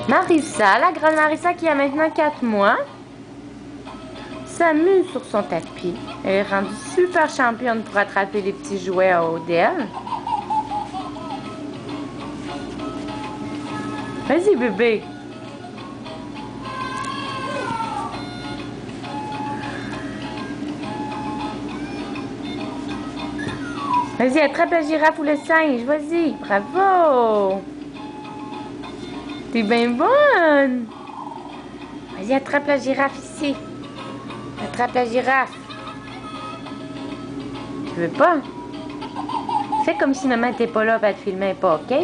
Marissa, la grande Marissa qui a maintenant 4 mois, s'amuse sur son tapis. Elle est rendue super championne pour attraper les petits jouets à haut d'elle. Vas-y, bébé. Vas-y, attrape la girafe ou le singe. Vas-y, bravo. T'es bien bonne. Vas-y, attrape la girafe ici. Attrape la girafe. Tu veux pas? Fais comme si maman n'était pas là pour te filmer pas, OK?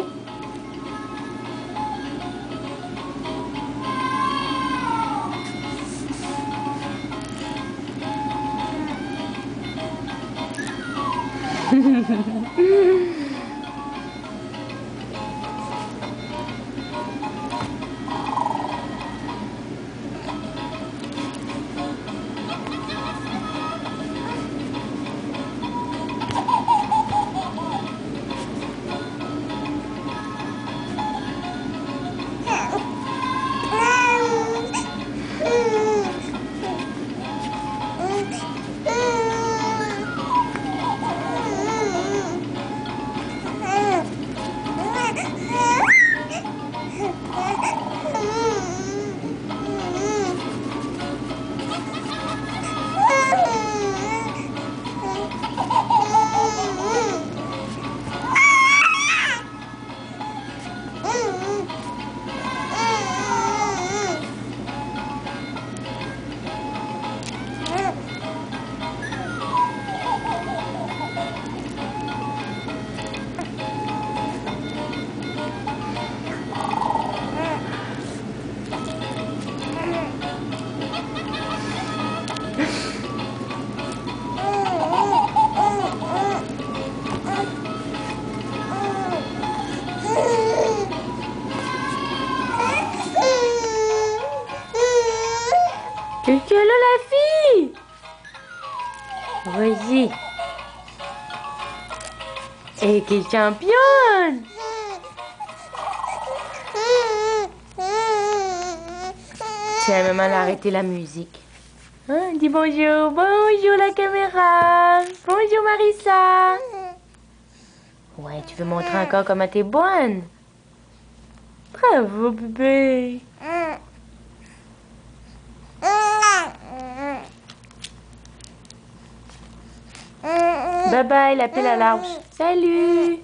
Quelqu'un là, la fille? Vas-y. Et quelle championne! Tiens, maman a arrêté la musique. Hein, dis bonjour. Bonjour la caméra. Bonjour Marissa. Ouais, tu veux montrer encore comment t'es bonne? Bravo bébé. Bye bye, l'appel à l'arche. Salut!